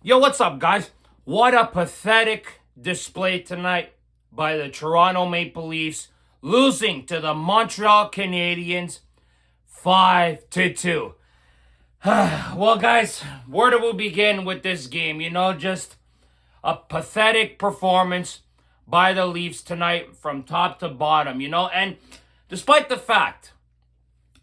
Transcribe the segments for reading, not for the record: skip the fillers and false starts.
Yo, what's up, guys? What a pathetic display tonight by the Toronto Maple Leafs, losing to the Montreal Canadiens 5-2. Well, guys, where do we begin with this game? Just a pathetic performance by the Leafs tonight from top to bottom, and despite the fact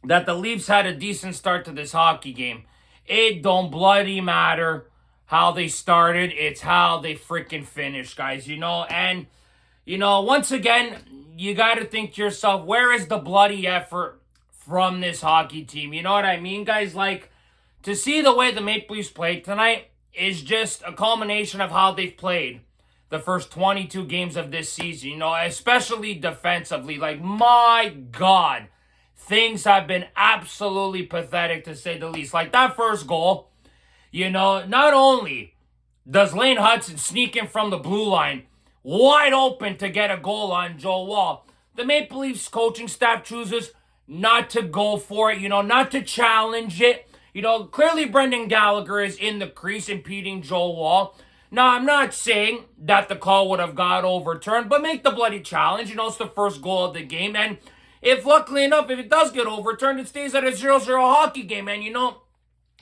that the Leafs had a decent start to this hockey game, it don't bloody matter how they started. It's how they freaking finished, guys, and once again, you got to think to yourself, where is the bloody effort from this hockey team? You know what I mean, guys? Like, to see the way the Maple Leafs played tonight is just a culmination of how they've played the first 22 games of this season, especially defensively. Like, my God, things have been absolutely pathetic, to say the least. Like, that first goal, not only does Lane Hudson sneak in from the blue line wide open to get a goal on Joe Wall, the Maple Leafs coaching staff chooses not to go for it, not to challenge it. Clearly Brendan Gallagher is in the crease impeding Joe Wall. Now, I'm not saying that the call would have got overturned, but make the bloody challenge. It's the first goal of the game. And if, luckily enough, if it does get overturned, it stays at a 0-0 hockey game. And,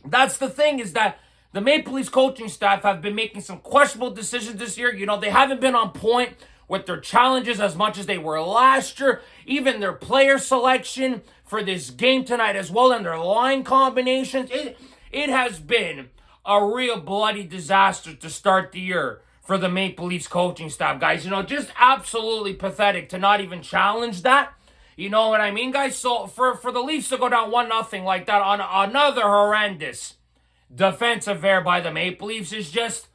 that's the thing, is that the Maple Leafs coaching staff have been making some questionable decisions this year. They haven't been on point with their challenges as much as they were last year. Even their player selection for this game tonight as well, and their line combinations. It has been a real bloody disaster to start the year for the Maple Leafs coaching staff, guys. Just absolutely pathetic to not even challenge that. You know what I mean, guys? So for the Leafs to go down 1-0 like that on another horrendous defensive error by the Maple Leafs is just,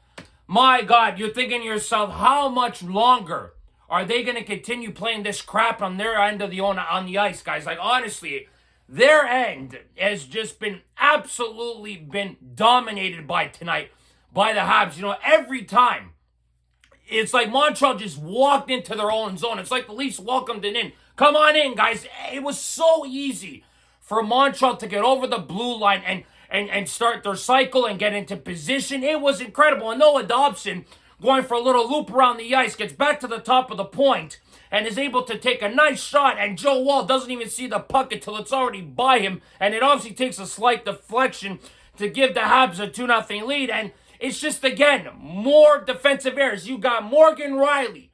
my God, you're thinking to yourself, how much longer are they going to continue playing this crap on their end of on the ice, guys? Like, honestly, their end has just been absolutely been dominated by tonight by the Habs. Every time, it's like Montreal just walked into their own zone. It's like the Leafs welcomed it in. Come on in, guys. It was so easy for Montreal to get over the blue line and start their cycle and get into position. It was incredible. And Noah Dobson, going for a little loop around the ice, gets back to the top of the point and is able to take a nice shot, and Joe Wall doesn't even see the puck until it's already by him, and it obviously takes a slight deflection to give the Habs a 2-0 lead, and it's just, again, more defensive errors. You got Morgan Riley,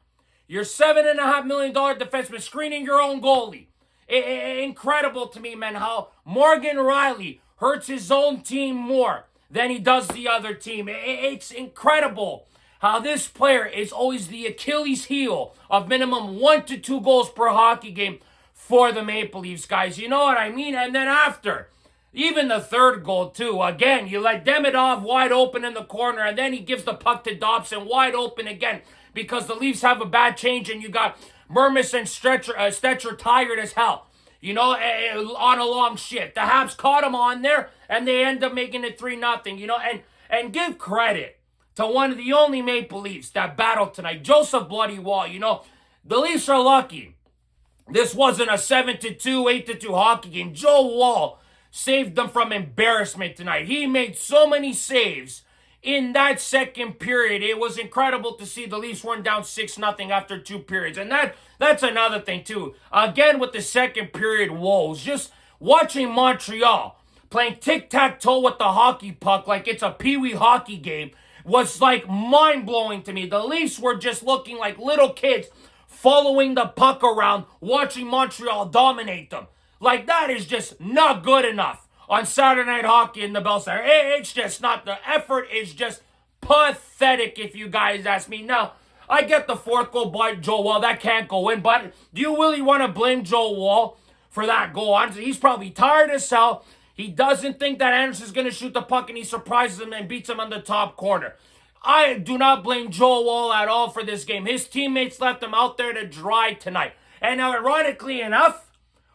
your $7.5 million defenseman, screening your own goalie. Incredible to me, man, how Morgan Riley hurts his own team more than he does the other team. It's incredible how this player is always the Achilles heel of minimum 1 to 2 goals per hockey game for the Maple Leafs, guys. You know what I mean? And then after, even the third goal, too. Again, you let Demidov wide open in the corner, and then he gives the puck to Dobson wide open again because the Leafs have a bad change, and you got Mermis and Stetcher tired as hell, on a long shift. The Habs caught him on there, and they end up making it 3-0, and give credit to one of the only Maple Leafs that battled tonight, Joseph Bloody Wall. The Leafs are lucky this wasn't a 7-2, 8-2 hockey game. Joe Wall saved them from embarrassment tonight. He made so many saves in that second period. It was incredible to see the Leafs run down 6-0 after 2 periods. And that's another thing, too. Again, with the second period woes, just watching Montreal playing tic-tac-toe with the hockey puck like it's a peewee hockey game was like mind-blowing to me. The Leafs were just looking like little kids following the puck around, watching Montreal dominate them. Like, that is just not good enough on Saturday Night Hockey in the Bell Center. It's just not. The effort is just pathetic, if you guys ask me. Now, I get the fourth goal by Joe Wall. That can't go in. But do you really want to blame Joe Wall for that goal? Honestly, he's probably tired as hell. He doesn't think that Anderson's going to shoot the puck, and he surprises him and beats him on the top corner. I do not blame Joe Wall at all for this game. His teammates left him out there to dry tonight. And ironically enough,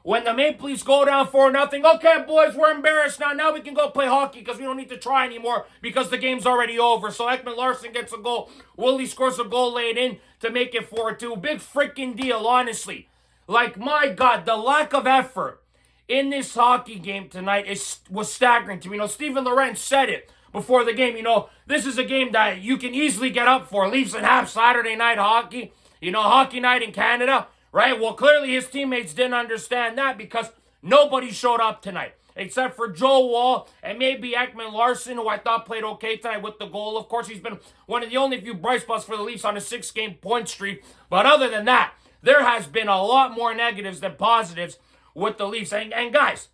when the Maple Leafs go down 4-0, okay, boys, we're embarrassed now. Now we can go play hockey because we don't need to try anymore because the game's already over. So Ekman Larson gets a goal. Willie scores a goal late in to make it 4-2. Big freaking deal, honestly. Like, my God, the lack of effort in this hockey game tonight was staggering to me. Stephen Lorenz said it before the game. This is a game that you can easily get up for. Leafs and Habs Saturday night hockey. Hockey night in Canada, right? Well, clearly his teammates didn't understand that because nobody showed up tonight. Except for Joe Wall and maybe Ekman Larson, who I thought played okay tonight with the goal. Of course, he's been one of the only few bright spots for the Leafs on a 6-game point streak. But other than that, there has been a lot more negatives than positives with the Leafs. And guys,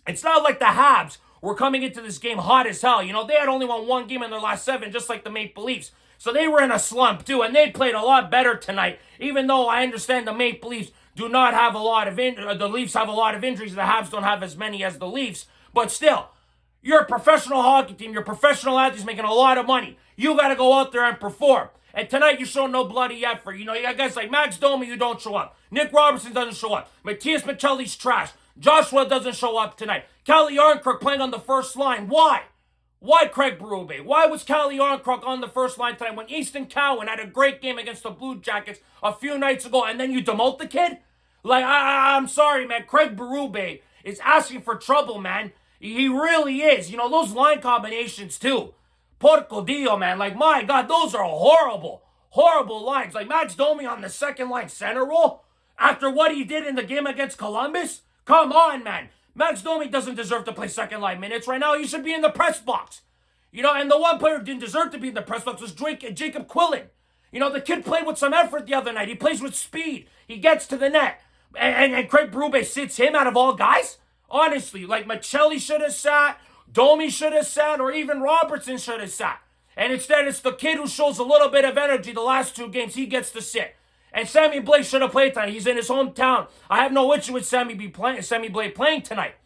it's not like the Habs were coming into this game hot as hell. They had only won one game in their last 7, just like the Maple Leafs. So they were in a slump too, and they played a lot better tonight, even though I understand the Maple Leafs do not have a lot of the Leafs have a lot of injuries. The Habs don't have as many as the Leafs. But still, you're a professional hockey team. You're professional athletes making a lot of money. You got to go out there and perform. And tonight you show no bloody effort. You got guys like Max Domi who don't show up. Nick Robertson doesn't show up. Matthias Michelli's trash. Joshua doesn't show up tonight. Calle Yarncrook playing on the first line. Why? Why Craig Berube? Why was Calle Yarncrook on the first line tonight when Easton Cowan had a great game against the Blue Jackets a few nights ago and then you demote the kid? Like, I'm sorry, man. Craig Berube is asking for trouble, man. He really is. Those line combinations, too. Porco Dio, man. Like, my God, those are horrible, horrible lines. Like, Max Domi on the second line center role after what he did in the game against Columbus? Come on, man. Max Domi doesn't deserve to play second line minutes right now. He should be in the press box. And the one player who didn't deserve to be in the press box was Jacob Quillen. The kid played with some effort the other night. He plays with speed. He gets to the net. And Craig Berube sits him out of all guys? Honestly, like Michelli should have sat, Domi should have sat, or even Robertson should have sat. And instead, it's the kid who shows a little bit of energy the last 2 games. He gets to sit. And Sammy Blais should have played tonight. He's in his hometown. I have no issue with Sammy Blais playing tonight.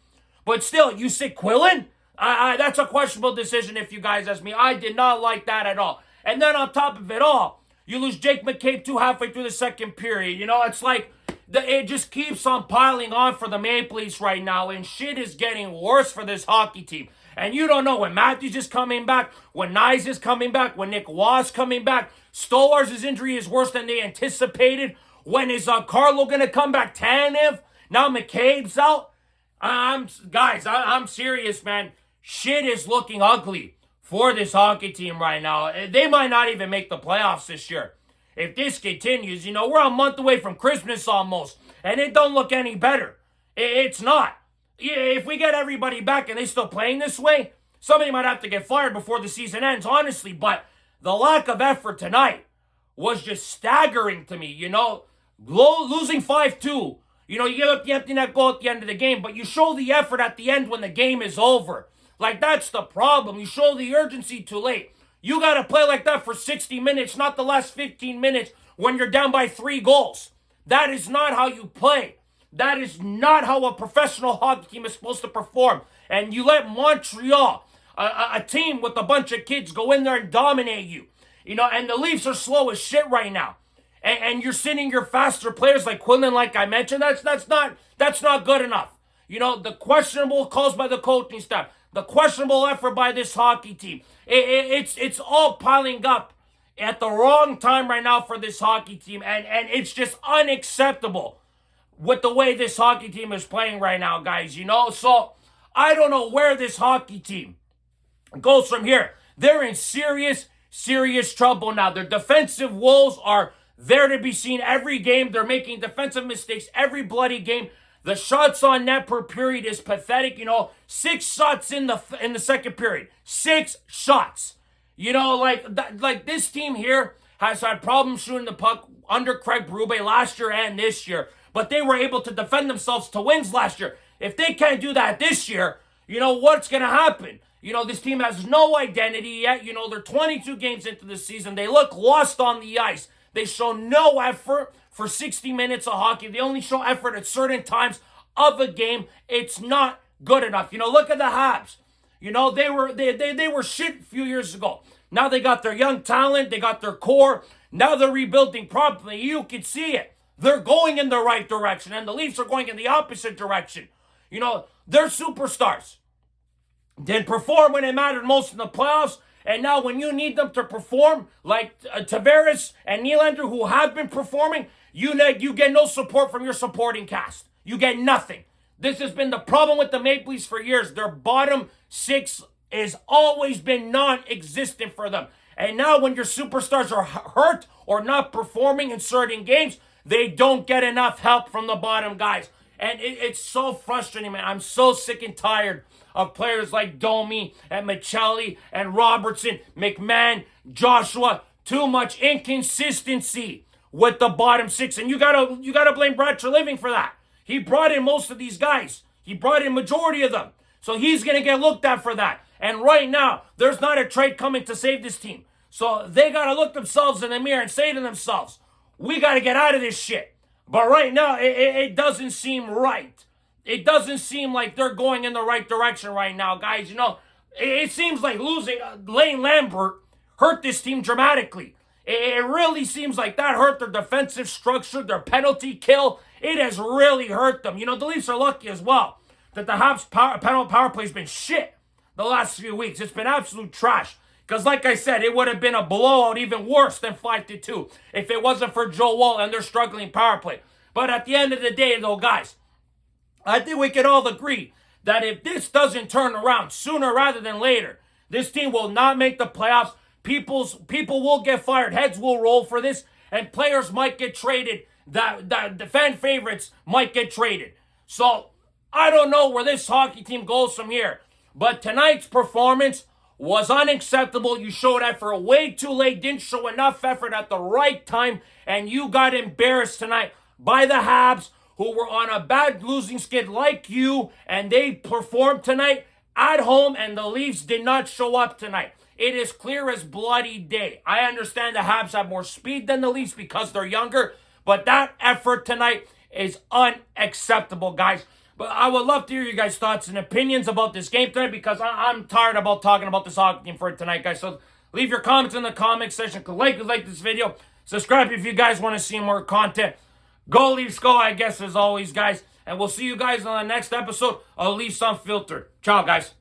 But still, you sit Quillen? That's a questionable decision if you guys ask me. I did not like that at all. And then on top of it all, you lose Jake McCabe too halfway through the second period. It's like it just keeps on piling on for the Maple Leafs right now, and shit is getting worse for this hockey team. And you don't know when Matthews is coming back, when Nyes is coming back, when Nick Waugh is coming back. Stolar's injury is worse than they anticipated. When is Carlo going to come back? Tanev? Now McCabe's out. I'm serious, man. Shit is looking ugly for this hockey team right now. They might not even make the playoffs this year. If this continues, we're a month away from Christmas almost, and it don't look any better. It's not. If we get everybody back and they still playing this way, somebody might have to get fired before the season ends, honestly. But the lack of effort tonight was just staggering to me, losing 5-2. You give up the empty net goal at the end of the game, but you show the effort at the end when the game is over. Like, that's the problem. You show the urgency too late. You got to play like that for 60 minutes, not the last 15 minutes when you're down by 3 goals. That is not how you play. That is not how a professional hockey team is supposed to perform. And you let Montreal, a team with a bunch of kids, go in there and dominate you. And the Leafs are slow as shit right now. And you're sending your faster players like Quinlan, like I mentioned. That's not good enough. The questionable calls by the coaching staff, the questionable effort by this hockey team. It's all piling up at the wrong time right now for this hockey team. And it's just unacceptable with the way this hockey team is playing right now, guys. So I don't know where this hockey team goes from here. They're in serious trouble now. Their defensive woes are there to be seen every game. They're making defensive mistakes every bloody game. The shots on net per period is pathetic. 6 shots in the second period. 6 shots. Like this team here has had problems shooting the puck under Craig Berube last year and this year. But they were able to defend themselves to wins last year. If they can't do that this year, what's going to happen? This team has no identity yet. They're 22 games into the season. They look lost on the ice. They show no effort for 60 minutes of hockey. They only show effort at certain times of a game. It's not good enough. Look at the Habs. They were shit a few years ago. Now they got their young talent. They got their core. Now they're rebuilding properly. You can see it. They're going in the right direction, and the Leafs are going in the opposite direction. They're superstars. Didn't perform when it mattered most in the playoffs, and now when you need them to perform, like Tavares and Nylander, who have been performing, you get no support from your supporting cast. You get nothing. This has been the problem with the Maple Leafs for years. They're bottom 6 has always been non-existent for them. And now when your superstars are hurt or not performing in certain games, they don't get enough help from the bottom guys. And it's so frustrating, man. I'm so sick and tired of players like Domi and Michelli and Robertson, McMahon, Joshua. Too much inconsistency with the bottom six. And you gotta blame Brad Treliving for that. He brought in most of these guys. He brought in majority of them. So he's going to get looked at for that. And right now, there's not a trade coming to save this team. So they got to look themselves in the mirror and say to themselves, we got to get out of this shit. But right now, it doesn't seem right. It doesn't seem like they're going in the right direction right now, guys. You know, it seems like losing Lane Lambert hurt this team dramatically. It really seems like that hurt their defensive structure, their penalty kill. It has really hurt them. You know, the Leafs are lucky as well that the Habs power play has been shit the last few weeks. It's been absolute trash. Because like I said, it would have been a blowout even worse than 5-2 if it wasn't for Joe Wall and their struggling power play. But at the end of the day, though, guys, I think we can all agree that if this doesn't turn around sooner rather than later, this team will not make the playoffs. People will get fired. Heads will roll for this. And players might get traded. The fan favorites might get traded. So I don't know where this hockey team goes from here. But tonight's performance was unacceptable. You showed effort way too late. Didn't show enough effort at the right time. And you got embarrassed tonight by the Habs, who were on a bad losing skid like you. And they performed tonight at home. And the Leafs did not show up tonight. It is clear as bloody day. I understand the Habs have more speed than the Leafs because they're younger. But that effort tonight is unacceptable, guys. But I would love to hear you guys' thoughts and opinions about this game tonight because I'm tired about talking about this hockey game for tonight, guys. So leave your comments in the comment section. Like this video. Subscribe if you guys want to see more content. Go Leafs, go, I guess, as always, guys. And we'll see you guys on the next episode of Leafs Unfiltered. Ciao, guys.